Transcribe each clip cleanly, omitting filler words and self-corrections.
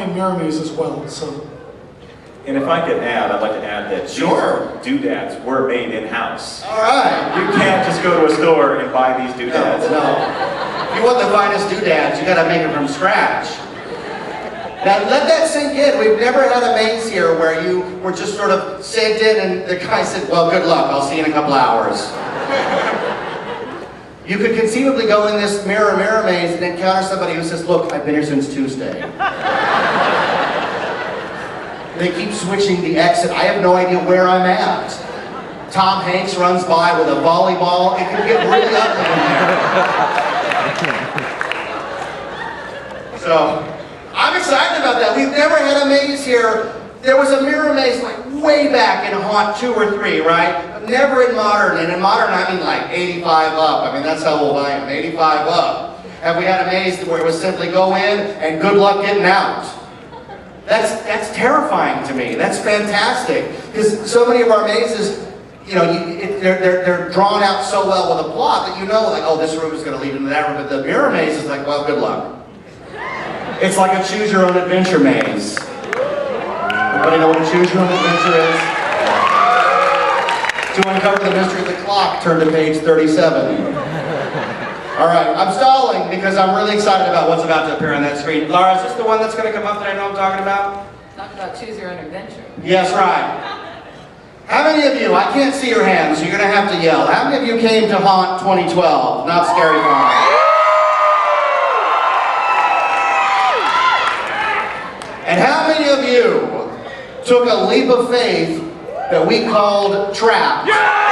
playing mirror maze as well. So. And if I could add, I'd like to add that sure, doodads were made in-house. All right. You can't just go to a store and buy these doodads. No. If you want the finest doodads, you got to make them from scratch. Now let that sink in. We've never had a maze here where you were just sort of sent in and the guy said, well, good luck, I'll see you in a couple hours. You could conceivably go in this mirror maze and encounter somebody who says, look, I've been here since Tuesday. They keep switching the exit. I have no idea where I'm at. Tom Hanks runs by with a volleyball. It can get really ugly in there. So, I'm excited about that. We've never had a maze here. There was a mirror maze like way back in Haunt 2 or 3, right? But never in Modern. And in Modern, I mean like 85 up. I mean, that's how old I am, 85 up. Have we had a maze where it was simply go in and good luck getting out? That's terrifying to me. That's fantastic. Because so many of our mazes, you know, they're drawn out so well with a plot that you know, like, oh, this room is going to lead into that room. But the mirror maze is like, well, good luck. It's like a choose-your-own-adventure maze. Everybody know what a choose-your-own-adventure is? To uncover the mystery of the clock, turn to page 37. All right, I'm stalling because I'm really excited about what's about to appear on that screen. Laura, is this the one that's going to come up that I know I'm talking about? Talk about choose your own adventure. Yes, right. How many of you, I can't see your hands, so you're going to have to yell. How many of you came to Haunt 2012, not Scary Farm? And how many of you took a leap of faith that we called Trapped? Yeah!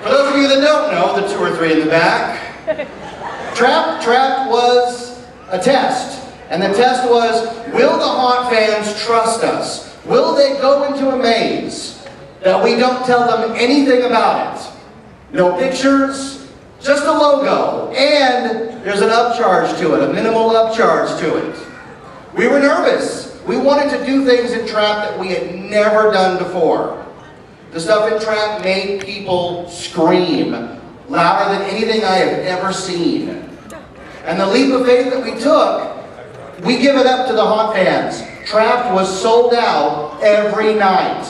For those of you that don't know, the 2 or 3 in the back, Trapped was a test. And the test was, will the Haunt fans trust us? Will they go into a maze that we don't tell them anything about it? No pictures, just a logo, and there's an upcharge to it, a minimal upcharge to it. We were nervous. We wanted to do things in Trapped that we had never done before. The stuff in Trapped made people scream louder than anything I have ever seen. And the leap of faith that we took, we give it up to the Haunt fans. Trapped was sold out every night.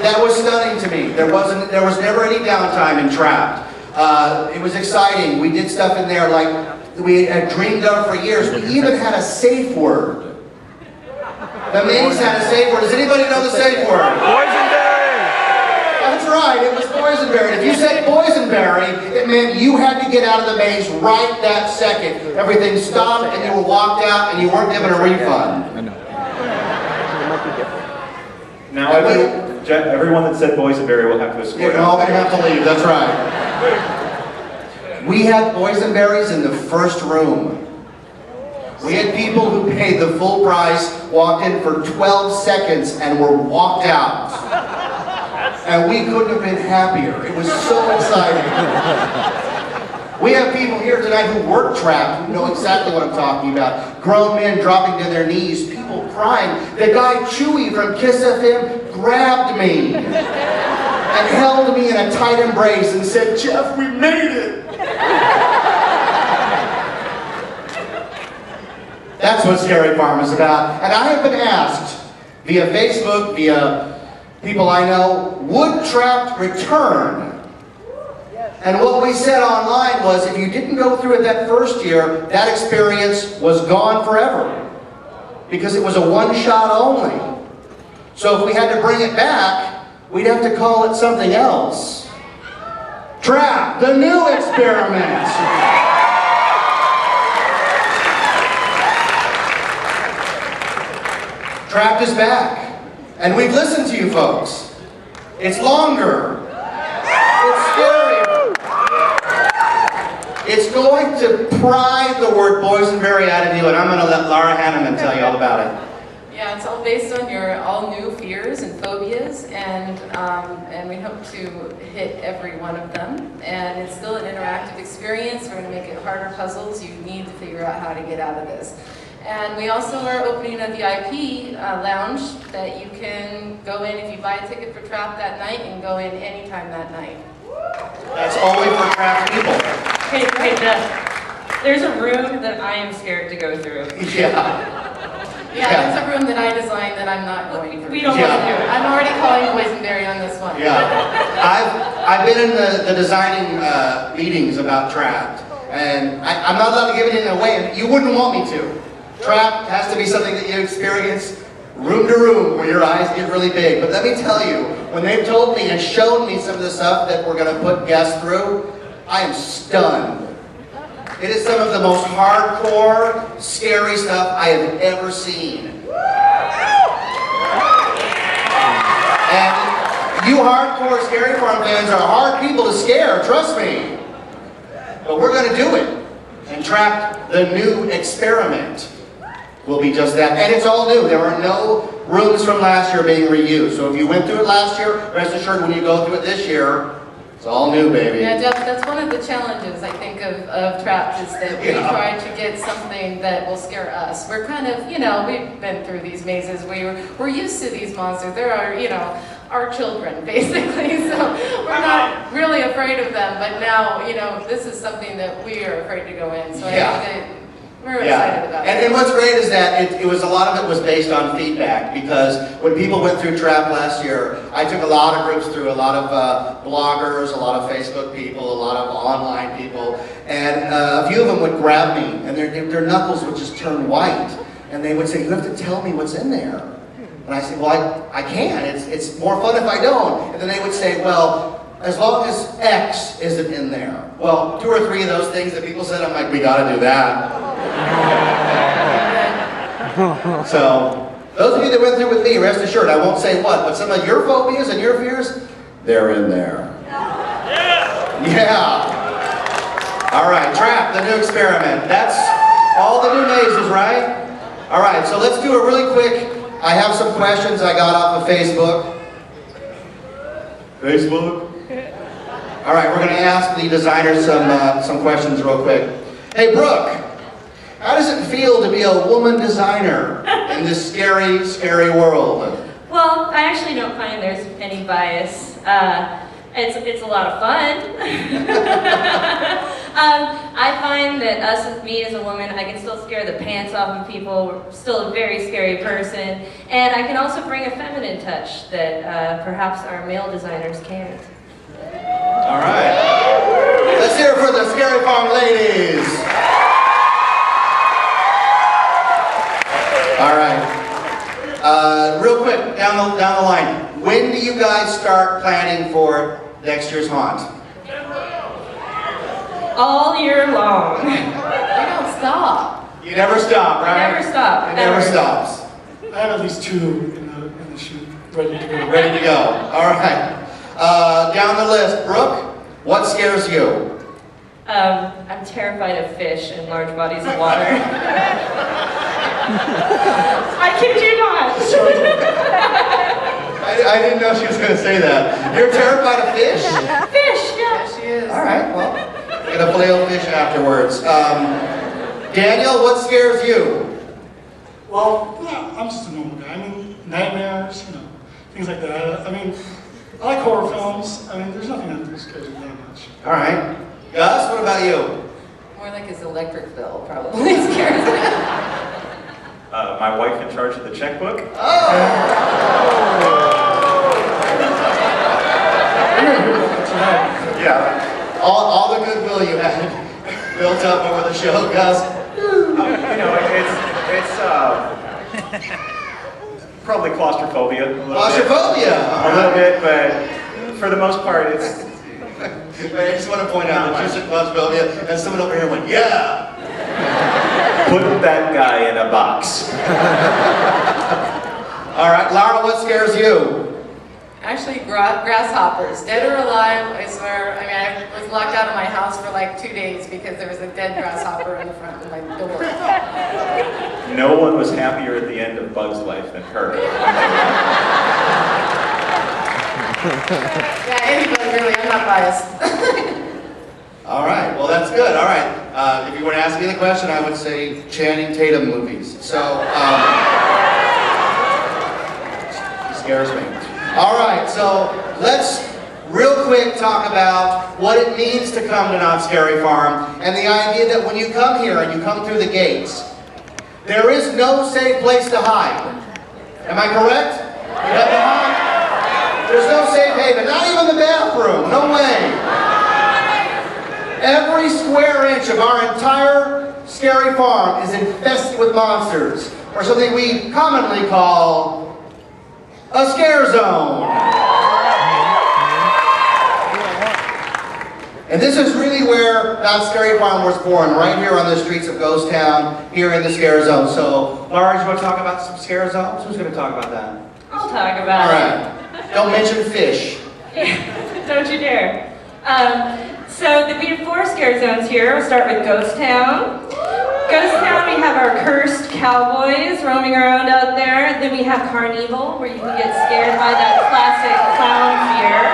That was stunning to me. There was never any downtime in Trapped. It was exciting. We did stuff in there like we had dreamed of for years. We even had a safe word. The maze had a safe word. Does anybody know the safe word? Boysenberry! That's right, it was boysenberry. If you said boysenberry, it meant you had to get out of the maze right that second. Everything stopped and you were walked out and you weren't given a refund. I know. Now everyone that said boysenberry will have to escort. You're all going to have to leave, that's right. We had boysenberries in the first room. We had people who paid the full price, walked in for 12 seconds, and were walked out. And we couldn't have been happier. It was so exciting. We have people here tonight who work Trapped, who know exactly what I'm talking about. Grown men dropping to their knees, people crying. The guy Chewy from Kiss FM grabbed me and held me in a tight embrace and said, Jeff, we made it. That's what Scary Farm is about. And I have been asked via Facebook, via people I know, would Trapped return? And what we said online was, if you didn't go through it that first year, that experience was gone forever. Because it was a one-shot only. So if we had to bring it back, we'd have to call it something else. Trapped, the new experiment. Trapped is back. And we've listened to you folks. It's longer. It's scarier. It's going to pry the word boysenberry out of you, and I'm going to let Laura Hanneman tell you all about it. Yeah, it's all based on your all new fears and phobias, and we hope to hit every one of them. And it's still an interactive experience. We're going to make it harder puzzles. You need to figure out how to get out of this. And we also are opening a VIP lounge that you can go in if you buy a ticket for Trap that night and go in anytime that night. That's only for Trap people. Hey, there's a room that I am scared to go through. Yeah, there's a room that I designed that I'm not going through. We don't want to do it. I'm already calling boysenberry on this one. Yeah. I've been in the designing meetings about Trapped, and I'm not allowed to give anything away, and you wouldn't want me to. Trapped has to be something that you experience room to room where your eyes get really big. But let me tell you, when they've told me and shown me some of the stuff that we're going to put guests through, I am stunned. It is some of the most hardcore, scary stuff I have ever seen. And you hardcore Scary Farm fans are hard people to scare, trust me. But we're going to do it. And Trapped, the new experiment, will be just that. And it's all new. There are no rooms from last year being reused. So if you went through it last year, rest assured when you go through it this year, it's all new, baby. Yeah, Jeff, that's one of the challenges, I think, of Trapped, is that we try to get something that will scare us. We're kind of, you know, we've been through these mazes. We're used to these monsters. There are, you know, our children, basically. So we're not really afraid of them. But now, you know, this is something that we are afraid to go in. So I think that we're excited about it. And what's great is that it was a lot of it was based on feedback, because when people went through Trap last year, I took a lot of groups through, a lot of bloggers, a lot of Facebook people, a lot of online people, and a few of them would grab me, and their knuckles would just turn white, and they would say, "You have to tell me what's in there." And I said, "Well, I can't. It's more fun if I don't." And then they would say, "Well, as long as X isn't in there." Well, 2 or 3 of those things that people said, I'm like, we gotta do that. So, those of you that went through with me, rest assured, I won't say what, but some of your phobias and your fears, they're in there. Yeah. All right, Trap, the new experiment. That's all the new mazes, right? All right, so let's do a really quick, I have some questions I got off of Facebook. All right, we're going to ask the designers some questions real quick. Hey, Brooke, how does it feel to be a woman designer in this scary, scary world? Well, I actually don't find there's any bias. It's a lot of fun. I find that me as a woman, I can still scare the pants off of people. We're still a very scary person. And I can also bring a feminine touch that perhaps our male designers can't. All right. Let's hear it for the Scary Farm ladies. All right. Real quick, down the line. When do you guys start planning for next year's haunt? All year long. We don't stop. You never stop, right? Never stop. It never stops. I have at least 2 in the chute ready to go. Ready to go. All right. Down the list, Brooke, what scares you? I'm terrified of fish in large bodies of water. I kid you not. I didn't know she was going to say that. You're terrified of fish? Fish, yeah. Yes, she is. All right, well, we're going to filet fish afterwards. Daniel, what scares you? Well, yeah, I'm just a normal guy. I mean, nightmares, you know, things like that. I mean, I like horror films. I mean, there's nothing that scares me that much. All right. Gus, what about you? More like his electric bill, probably scares me. My wife in charge of the checkbook. Yeah. All the goodwill you had built up over the show, Gus. You know, it's probably claustrophobia. A little Claustrophobia. bit, but for the most part, it's. I just want to point out that you said claustrophobia, and someone over here went, yeah. Put that guy in a box. All right, Lara, what scares you? Actually, grasshoppers, dead or alive, I swear. I mean, I was locked out of my house for like 2 days because there was a dead grasshopper in the front of my door. No one was happier at the end of Bug's life than her. Yeah, anybody really, I'm not biased. All right, well, that's good. All right. If you were to ask me the question, I would say Channing Tatum movies. So, he scares me. All right, so let's real quick talk about what it means to come to Knott's Scary Farm and the idea that when you come here and you come through the gates, there is no safe place to hide. Am I correct? You have to hide? There's no safe haven, not even the bathroom, no way. Every square inch of our entire Scary Farm is infested with monsters, or something we commonly call a scare zone. And this is really where Knott's Scary Farm was born, right here on the streets of Ghost Town, here in the scare zone. So, Laura, you want to talk about some scare zones? Who's going to talk about that? I'll talk about it. All right. Don't mention fish. Don't you dare. So we have 4 scare zones here. We'll start with Ghost Town. Ghost Town, we have our cursed cowboys roaming around out there. Then we have Carnival, where you can get scared by that classic clown fear.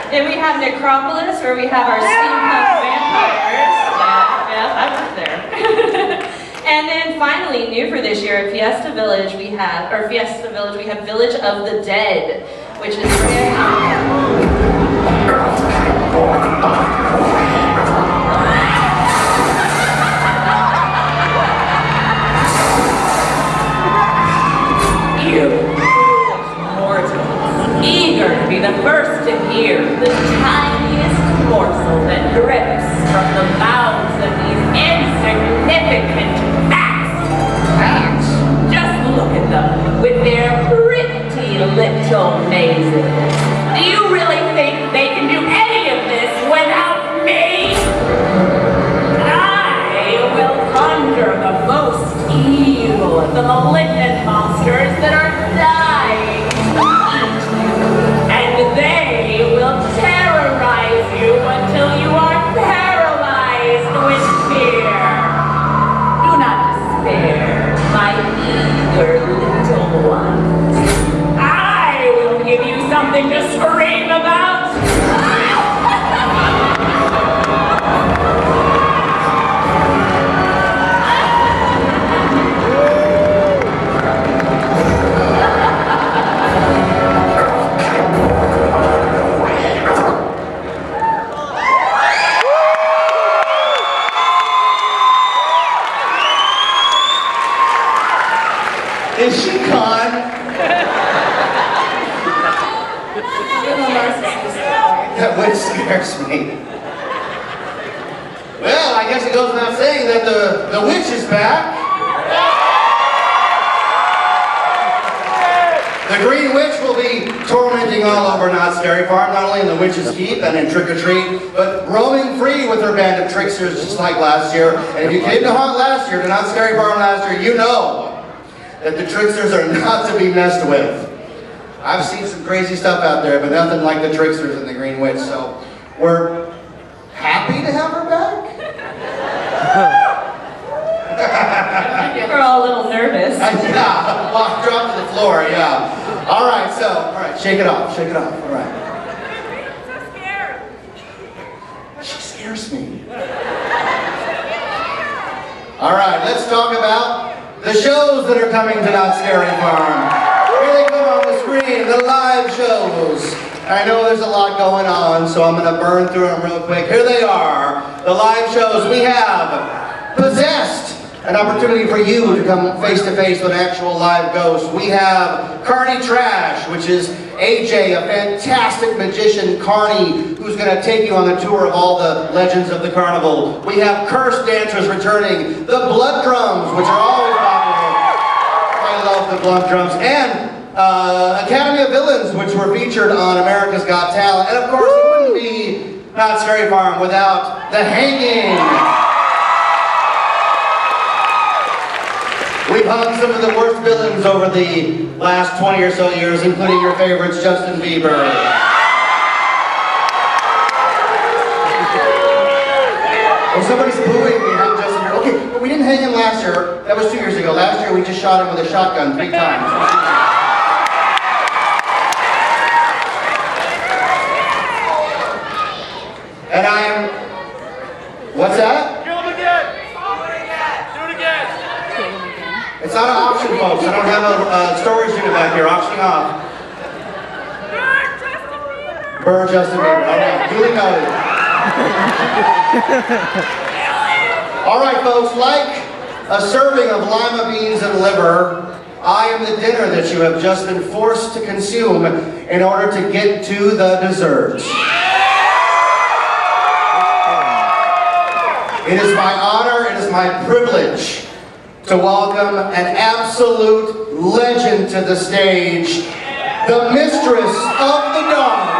Then we have Necropolis, where we have our steampunk vampires. Yeah, I was there. And then finally, new for this year, at Fiesta Village, we have Village of the Dead, which is eager to be the first to hear the tiniest morsel that drips from the mouths of these insignificant facts. Just look at them with their pretty little mazes. Do you really think they can do any of this without me? I will conjure the most evil of the malignant monsters that are dying. They will terrorize you until you are paralyzed with fear. Do not despair, my eager little ones. I will give you something to scream about. Is she gone? That witch scares me. Well, I guess it goes without saying that the witch is back. The Green Witch will be tormenting all over Knott's Scary Farm, not only in the Witch's Keep and in Trick or Treat, but roaming free with her band of tricksters just like last year. And if you came to haunt last year, to Knott's Scary Farm last year, you know that the tricksters are not to be messed with. I've seen some crazy stuff out there, but nothing like the tricksters and the Green Witch, so we're happy to have her back. we're all a little nervous. Yeah, drop to the floor, yeah. All right, shake it off, all right. I'm so scared. She scares me. All right, let's talk about the shows that are coming to Knott's Scary Farm. Here they come on the screen, the live shows. I know there's a lot going on, so I'm going to burn through them real quick. Here they are, the live shows. We have Possessed, an opportunity for you to come face to face with an actual live ghost. We have Carney Trash, which is AJ, a fantastic magician, Carney, who's going to take you on the tour of all the legends of the carnival. We have Cursed Dancers returning, the Blood Drums, which are always popular. I love the Blood Drums. And Academy of Villains, which were featured on America's Got Talent. And of course, it wouldn't be Knott's Scary Farm without the hanging. We've hung some of the worst villains over the last 20 or so years, including your favorites, Justin Bieber. Oh, somebody's booing me, hung Justin Bieber. Okay, but we didn't hang him last year. That was 2 years ago. Last year, we just shot him with a shotgun 3 times. And I am... What's that? Kill him again! out of auction, folks. I don't have a storage unit back here. Auctioning off. Burr Justin Bieber. All right, duly noted. All right, folks, like a serving of lima beans and liver, I am the dinner that you have just been forced to consume in order to get to the desserts. It is my honor, it is my privilege to welcome an absolute legend to the stage, the mistress of the dawn.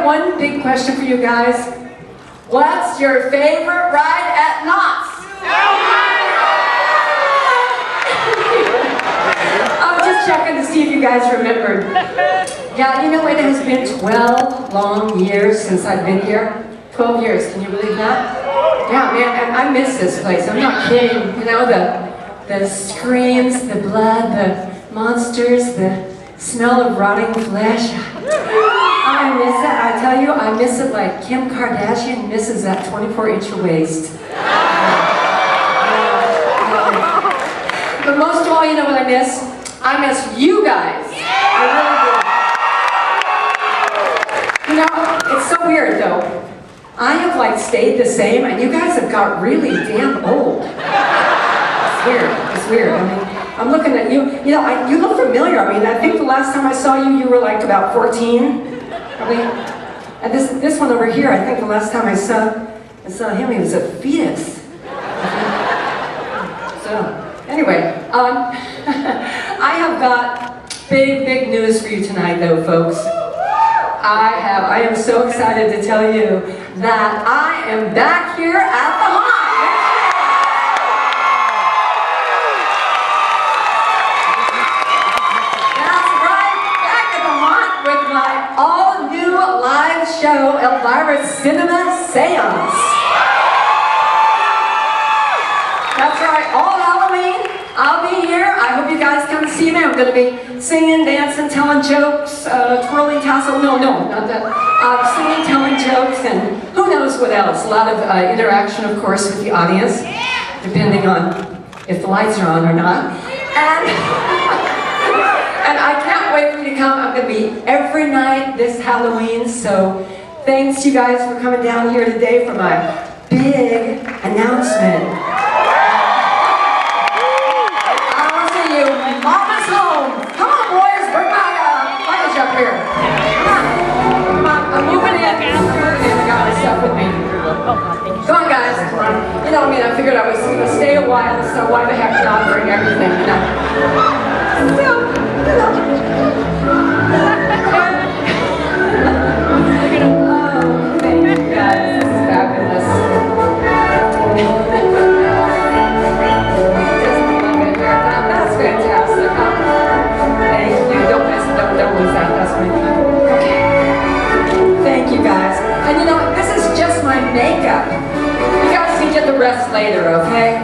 One big question for you guys. What's your favorite ride at Knott's? I was just checking to see if you guys remembered. Yeah, you know, it has been 12 long years since I've been here. 12 years, can you believe that? Yeah, man, and I miss this place. I'm not kidding. You know, the screams, the blood, the monsters, the smell of rotting flesh. I miss it. I tell you, I miss it like Kim Kardashian misses that 24-inch waist. But most of all, you know what I miss? I miss you guys. I really do. You know, it's so weird though. I have like stayed the same, and you guys have got really damn old. It's weird. It's weird. I mean, I'm looking at you. You know, you look familiar. I mean, I think the last time I saw you, you were like about 14. And this one over here, I think the last time I saw him, he was a fetus. So, anyway, I have got big news for you tonight, though, folks. I am so excited to tell you that I am back here at the Haunt. Show Elvira's Cinema Seance. That's right, all Halloween, I'll be here. I hope you guys come see me. I'm going to be singing, dancing, telling jokes, twirling tassel. No, not that. Singing, telling jokes, and who knows what else. A lot of interaction, of course, with the audience, depending on if the lights are on or not. And I can't wait for you to come. I'm going to be every night this Halloween, so thanks you guys for coming down here today for my big announcement. I'll see you. Mama's home. Come on, boys. Bring my luggage up here. Come on. I'm moving in. I got my stuff with me. Come on, guys. Come on. You know, I mean, I figured I was going to stay a while, so why the heck not bring everything, you know? Still, you know. Makeup. You guys can get the rest later, okay?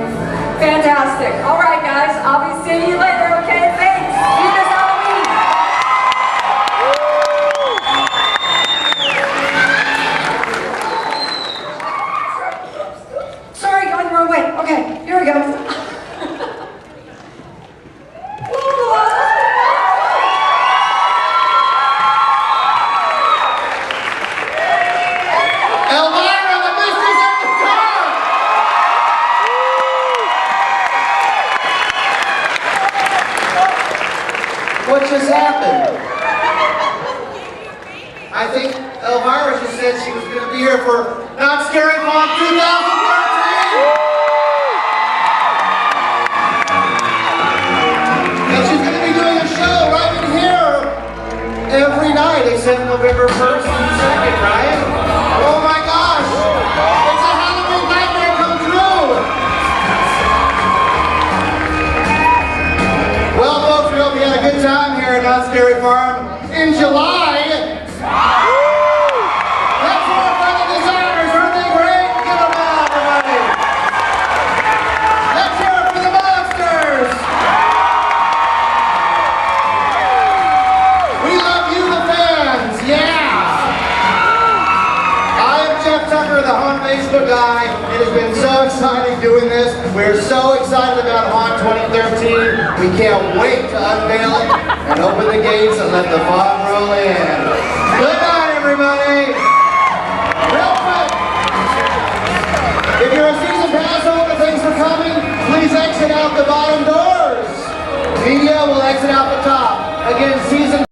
Fantastic. All right, guys. I'll be seeing you later, okay? Thanks. See you this Halloween. Sorry, going the wrong way. Okay, here we go. What just happened? I think Elvira just said she was going to be here for Not Scary Farm 2013! And she's going to be doing a show right in here every night except November 1st and 2nd, right? Oh my gosh! It's a Halloween nightmare come true! Well, folks, we hope you had a good time here at Not Scary Farm in July. Let's hear it for the designers. Aren't they great? Give them out, everybody. Let's hear it for the monsters. We love you, the fans. Yeah. I am Jeff Tucker, the Haunt Facebook guy. It has been so exciting doing this. We're so excited about Haunt 2013. We can't wait to unveil it and open the gates and let the fog roll in. Good night, everybody. Real quick, if you're a season pass holder, thanks for coming. Please exit out the bottom doors. Media will exit out the top. Again, season